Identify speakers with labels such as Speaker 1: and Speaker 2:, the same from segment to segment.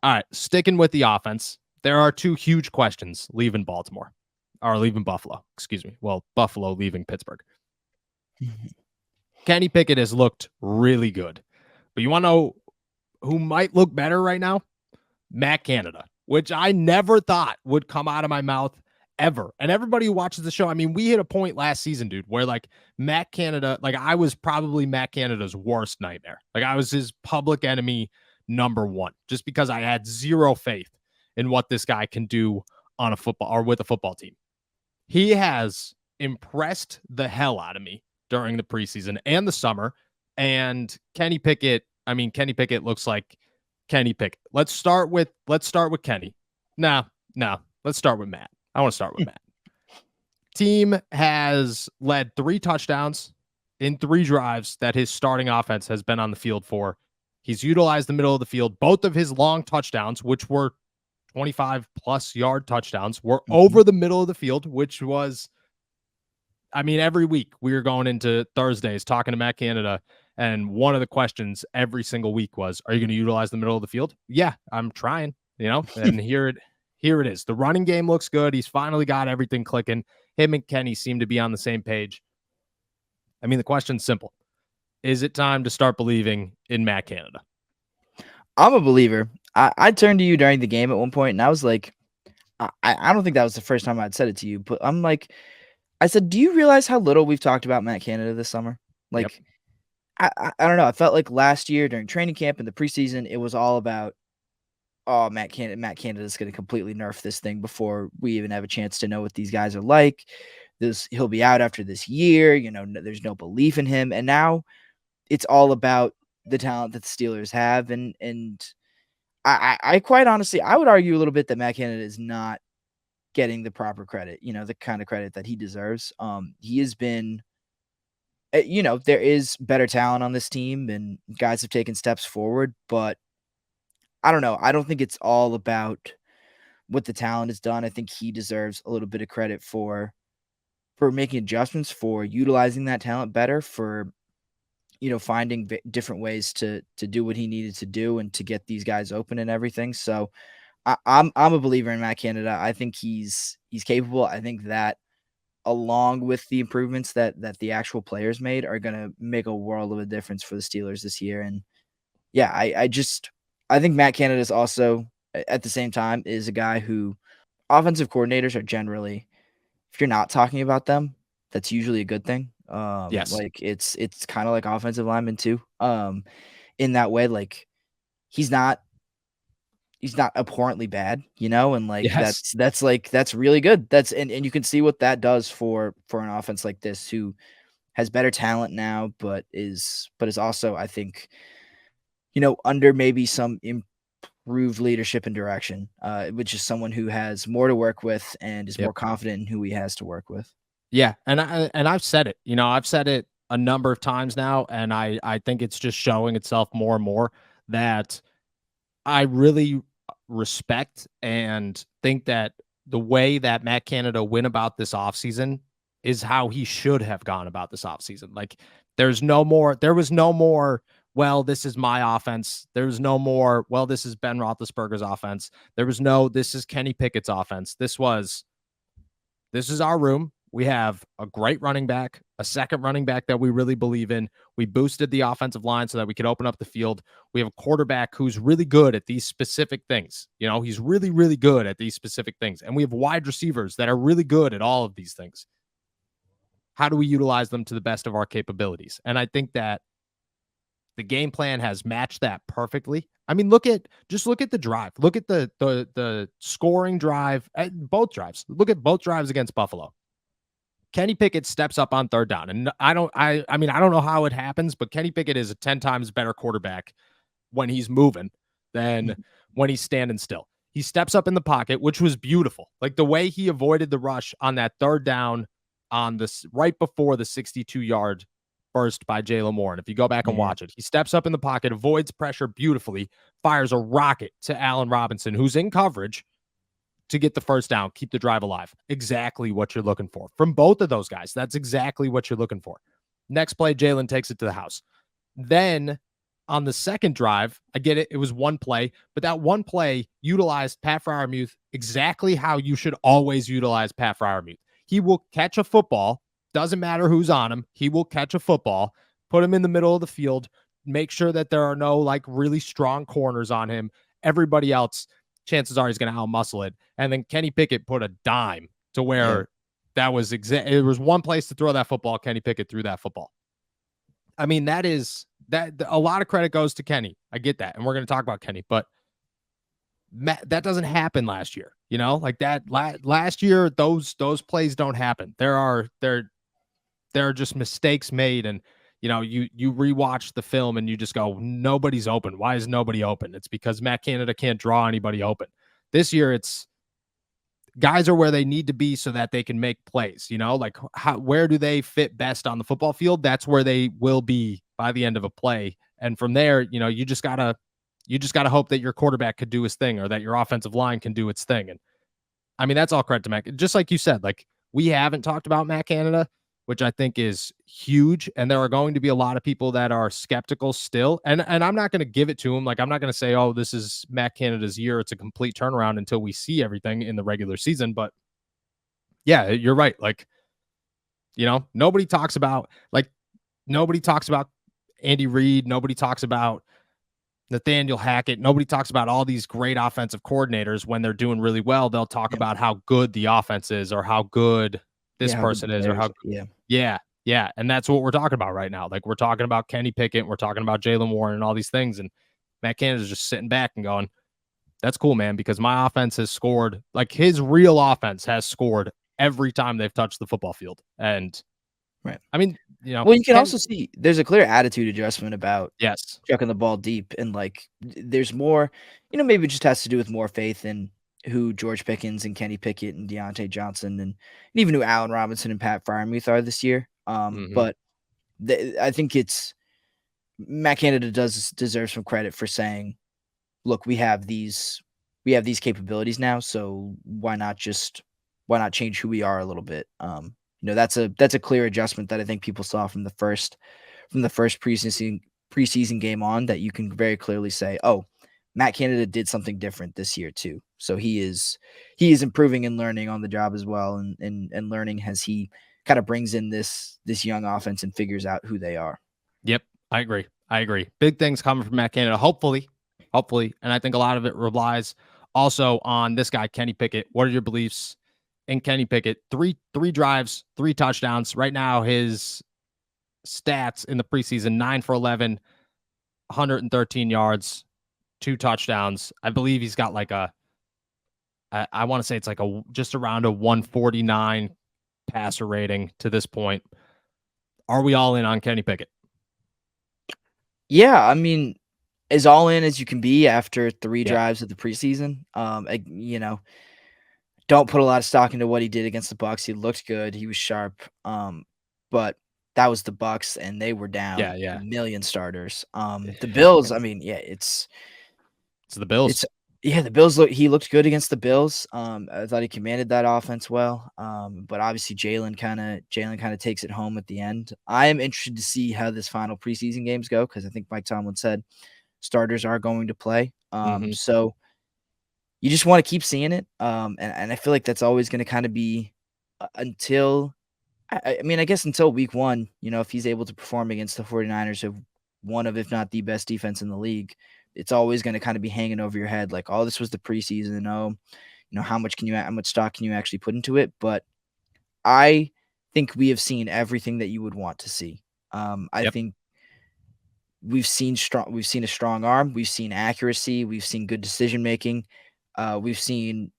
Speaker 1: All right, sticking with the offense, there are two huge questions leaving Buffalo, excuse me. Well, Buffalo leaving Pittsburgh. Kenny Pickett has looked really good. But you want to know who might look better right now? Matt Canada, which I never thought would come out of my mouth ever. And everybody who watches the show, I mean, we hit a point last season, dude, where like Matt Canada, like I was probably Matt Canada's worst nightmare. Like I was his public enemy number one, just because I had zero faith in what this guy can do on a football or with a football team. He has impressed the hell out of me during the preseason and the summer. And Kenny Pickett looks like Kenny Pickett. Let's start with Kenny. No, let's start with Matt. I want to start with Matt. Team has led 3 touchdowns in 3 drives that his starting offense has been on the field for. He's utilized the middle of the field. Both of his long touchdowns, which were 25-plus yard touchdowns, were over the middle of the field, which was, I mean, every week we were going into Thursdays talking to Matt Canada, and one of the questions every single week was, are you going to utilize the middle of the field? Yeah, I'm trying, and here it is. The running game looks good. He's finally got everything clicking. Him and Kenny seem to be on the same page. I mean, the question's simple. Is it time to start believing in Matt Canada?
Speaker 2: I'm a believer. I turned to you during the game at one point, and I was like, I don't think that was the first time I'd said it to you, but I'm like, I said, do you realize how little we've talked about Matt Canada this summer? Like, yep. I don't know. I felt like last year during training camp and the preseason, it was all about, oh, Matt Canada is going to completely nerf this thing before we even have a chance to know what these guys are like. He'll be out after this year. There's no belief in him. And now it's all about the talent that the Steelers have. And I quite honestly, I would argue a little bit that Matt Canada is not getting the proper credit, the kind of credit that he deserves. He has been, there is better talent on this team and guys have taken steps forward, but I don't know. I don't think it's all about what the talent has done. I think he deserves a little bit of credit for making adjustments, for utilizing that talent better, for finding different ways to do what he needed to do and to get these guys open and everything. So I'm a believer in Matt Canada. I think he's capable. I think that along with the improvements that the actual players made are going to make a world of a difference for the Steelers this year. And yeah, I think Matt Canada is also at the same time is a guy who offensive coordinators are generally, if you're not talking about them, that's usually a good thing.
Speaker 1: Yes.
Speaker 2: Like it's kind of like offensive linemen too. In that way, like he's not abhorrently bad, and like
Speaker 1: Yes.
Speaker 2: that's really good. And you can see what that does for an offense like this who has better talent now, but is also, I think, under maybe some improved leadership and direction, which is someone who has more to work with and is more confident in who he has to work with.
Speaker 1: Yeah, and I've said it. I've said it a number of times now, and I think it's just showing itself more and more that I really respect and think that the way that Matt Canada went about this offseason is how he should have gone about this offseason. Like there was no more, well, this is my offense. There's no more, well, this is Ben Roethlisberger's offense. There was no, this is Kenny Pickett's offense. This is our room. We have a great running back, a second running back that we really believe in. We boosted the offensive line so that we could open up the field. We have a quarterback who's really good at these specific things. He's really, really good at these specific things. And we have wide receivers that are really good at all of these things. How do we utilize them to the best of our capabilities? And I think that the game plan has matched that perfectly. I mean, look at the drive. Look at the scoring drive at both drives. Look at both drives against Buffalo. Kenny Pickett steps up on third down. And I don't know how it happens, but Kenny Pickett is a 10 times better quarterback when he's moving than when he's standing still. He steps up in the pocket, which was beautiful. Like the way he avoided the rush on that third down on this right before the 62-yard burst by Jalen Moore. And if you go back and watch it, he steps up in the pocket, avoids pressure beautifully, fires a rocket to Allen Robinson, who's in coverage, to get the first down, keep the drive alive. Exactly what you're looking for from both of those guys. That's exactly what you're looking for. Next play, Jalen takes it to the house. Then on the second drive, I get it. It was one play, but that one play utilized Pat Freiermuth exactly how you should always utilize Pat Freiermuth. He will catch a football. Doesn't matter who's on him. He will catch a football, put him in the middle of the field, make sure that there are no like really strong corners on him. Everybody else, chances are he's going to outmuscle it. And then Kenny Pickett put a dime to where that was it was one place to throw that football. Kenny Pickett threw that football. I mean, that a lot of credit goes to Kenny. I get that. And we're going to talk about Kenny, but that doesn't happen last year. You know, like that last year, those plays don't happen. There are just mistakes made. And, you know, you rewatch the film and you just go, nobody's open. Why is nobody open? It's because Matt Canada can't draw anybody open. This year, it's guys are where they need to be so that they can make plays, you know, like where do they fit best on the football field? That's where they will be by the end of a play. And from there, you know, you just gotta hope that your quarterback could do his thing or that your offensive line can do its thing. And I mean, that's all credit to Matt. Just like you said, like we haven't talked about Matt Canada, which I think is huge. And there are going to be a lot of people that are skeptical still. And I'm not going to give it to him. Like, I'm not going to say, oh, this is Matt Canada's year. It's a complete turnaround until we see everything in the regular season. But yeah, you're right. Like, you know, nobody talks about Andy Reid. Nobody talks about Nathaniel Hackett. Nobody talks about all these great offensive coordinators when they're doing really well. They'll talk about how good the offense is or how good this person is or how yeah. And that's what we're talking about right now. Like we're talking about Kenny Pickett, we're talking about Jaylen Warren and all these things. And Matt Canada's just sitting back and going, that's cool, man, because my offense has scored, like his real offense has scored every time they've touched the football field. And
Speaker 2: right.
Speaker 1: I mean, you know,
Speaker 2: well, you can also see there's a clear attitude adjustment about
Speaker 1: yes,
Speaker 2: chucking the ball deep. And like there's more, you know, maybe it just has to do with more faith in who George Pickens and Kenny Pickett and Deontay Johnson and even who Allen Robinson and Pat Freiermuth are this year. But I think it's Matt Canada deserve some credit for saying, look, we have these capabilities now, so why not change who we are a little bit? You know, that's a clear adjustment that I think people saw from the first preseason game on, that you can very clearly say, oh, Matt Canada did something different this year too. So he is improving and learning on the job as well, and learning as he kind of brings in this young offense and figures out who they are.
Speaker 1: Yep, I agree. Big things coming from Matt Canada, hopefully. And I think a lot of it relies also on this guy, Kenny Pickett. What are your beliefs in Kenny Pickett? Three drives, 3 touchdowns. Right now, his stats in the preseason, 9 for 11, 113 yards, 2 touchdowns. I believe he's got like I want to say it's like just around a 149 passer rating to this point. Are we all in on Kenny Pickett?
Speaker 2: Yeah, I mean, as all in as you can be after 3 drives of the preseason. You know, don't put a lot of stock into what he did against the Bucs. He looked good. He was sharp. But that was the Bucs, and they were down a million starters. The Bills, I mean, it's
Speaker 1: the Bills.
Speaker 2: The Bills he looked good against the Bills. I thought he commanded that offense well. But obviously Jalen kind of takes it home at the end. I am interested to see how this final preseason games go, because I think Mike Tomlin said starters are going to play. So you just want to keep seeing it. And I feel like that's always going to kind of be until I guess until week 1, you know, if he's able to perform against the 49ers, of one of, if not the best defense in the league, it's always going to kind of be hanging over your head. Like, oh, this was the preseason. Oh, you know, how much stock can you actually put into it? But I think we have seen everything that you would want to see. I think we've seen a strong arm. We've seen accuracy. We've seen good decision making. We've seen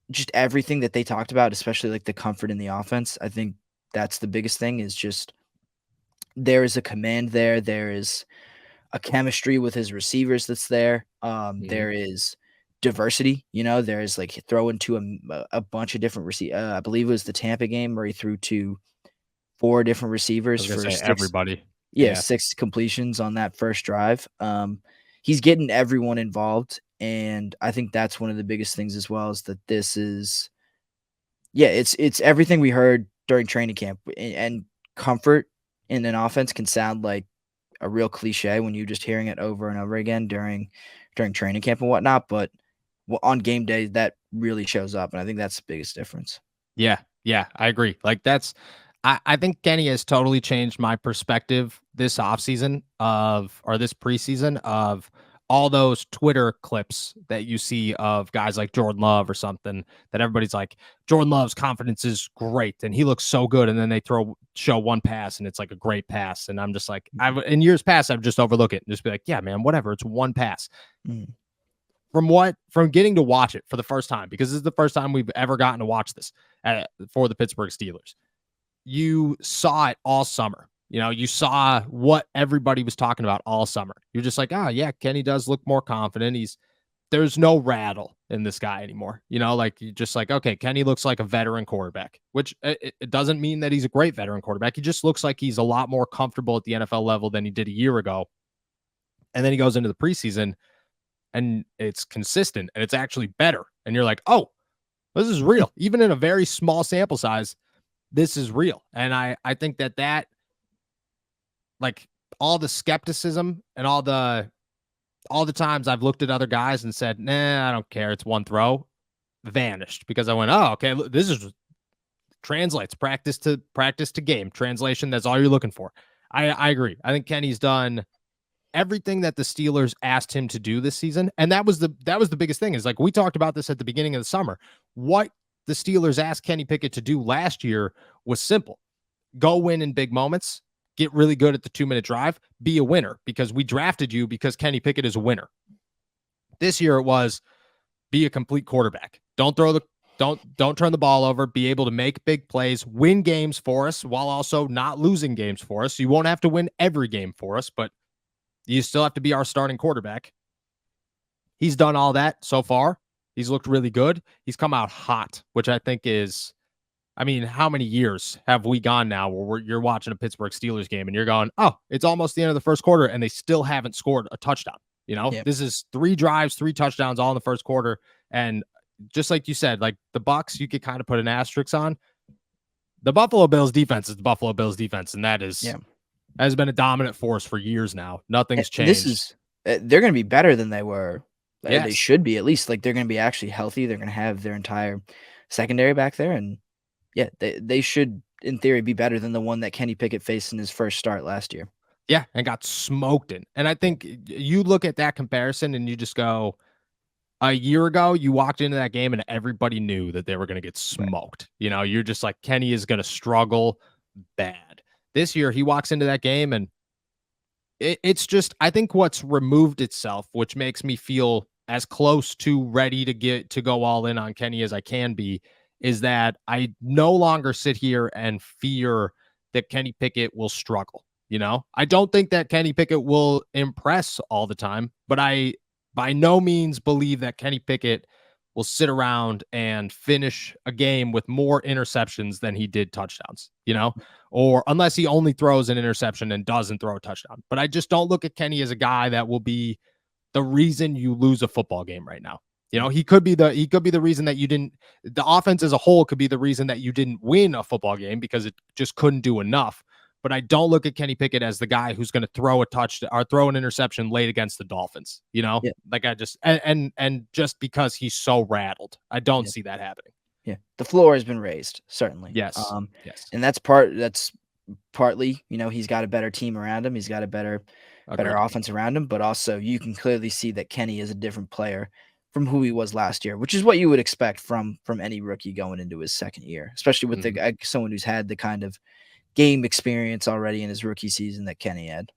Speaker 2: just everything that they talked about, especially like the comfort in the offense. I think that's the biggest thing, is just there is a command there. There is a chemistry with his receivers that's there. There is diversity, you know, there's like throwing to a bunch of different receivers. I believe it was the Tampa game where he threw to 4 different receivers for 6,
Speaker 1: everybody.
Speaker 2: 6 completions on that first drive. He's getting everyone involved. And I think that's one of the biggest things as well, is that this is, it's everything we heard during training camp. And comfort in an offense can sound like a real cliche when you're just hearing it over and over again during training camp and whatnot. But on game day, that really shows up, and I think that's the biggest difference.
Speaker 1: Yeah, yeah, I agree. Like I think Kenny has totally changed my perspective this offseason or this preseason of all those Twitter clips that you see of guys like Jordan Love or something that everybody's like, Jordan Love's confidence is great and he looks so good. And then they show one pass and it's like a great pass. And I'm just like, in years past, I've just overlook it and just be like, yeah, man, whatever. It's one pass.
Speaker 2: Mm.
Speaker 1: From getting to watch it for the first time, because this is the first time we've ever gotten to watch this for the Pittsburgh Steelers. You saw it all summer. You saw what everybody was talking about all summer. You're just like, oh yeah, Kenny does look more confident. There's no rattle in this guy anymore. Like you're just like, okay, Kenny looks like a veteran quarterback, which it doesn't mean that he's a great veteran quarterback. He just looks like he's a lot more comfortable at the NFL level than he did a year ago. And then he goes into the preseason and it's consistent and it's actually better. And you're like, oh, this is real. Even in a very small sample size, this is real. And I think that like all the skepticism and all the times I've looked at other guys and said, nah, I don't care, it's one throw, vanished because I went, oh, okay, this is translates practice to game. Translation, that's all you're looking for. I agree. I think Kenny's done everything that the Steelers asked him to do this season. And that was the biggest thing, is like, we talked about this at the beginning of the summer. What the Steelers asked Kenny Pickett to do last year was simple. Go win in big moments, get really good at the 2-minute drive, be a winner, because we drafted you because Kenny Pickett is a winner. This year it was be a complete quarterback. Don't turn the ball over, be able to make big plays, win games for us while also not losing games for us. You won't have to win every game for us, but you still have to be our starting quarterback. He's done all that so far. He's looked really good. He's come out hot, which I think is, I mean, how many years have we gone now where you're watching a Pittsburgh Steelers game and you're going, oh, it's almost the end of the first quarter and they still haven't scored a touchdown. This is 3 drives, 3 touchdowns all in the first quarter. And just like you said, like the Bucs, you could kind of put an asterisk on. The Buffalo Bills defense is the Buffalo Bills defense. And that has been a dominant force for years now. Nothing's changed.
Speaker 2: They're going to be better than they were.
Speaker 1: Yes.
Speaker 2: They should be, at least. Like, they're going to be actually healthy. They're going to have their entire secondary back there. And yeah, they should, in theory, be better than the one that Kenny Pickett faced in his first start last year.
Speaker 1: Yeah, and got smoked in. And I think you look at that comparison and you just go, a year ago, you walked into that game and everybody knew that they were going to get smoked. Right. You're just like, Kenny is going to struggle bad. This year, he walks into that game and it's just, I think what's removed itself, which makes me feel as close to ready to go all in on Kenny as I can be, is that I no longer sit here and fear that Kenny Pickett will struggle. I don't think that Kenny Pickett will impress all the time, but I by no means believe that Kenny Pickett will sit around and finish a game with more interceptions than he did touchdowns, or unless he only throws an interception and doesn't throw a touchdown. But I just don't look at Kenny as a guy that will be the reason you lose a football game right now. He could be the reason that the offense as a whole could be the reason that you didn't win a football game because it just couldn't do enough. But I don't look at Kenny Pickett as the guy who's going to throw a touchdown or throw an interception late against the Dolphins. Like I just and just because he's so rattled, I don't see that happening.
Speaker 2: Yeah, the floor has been raised, certainly.
Speaker 1: Yes,
Speaker 2: yes, and that's partly. He's got a better team around him. He's got a better offense around him. But also, you can clearly see that Kenny is a different player from who he was last year, which is what you would expect from any rookie going into his second year, especially with someone who's had the kind of game experience already in his rookie season that Kenny had.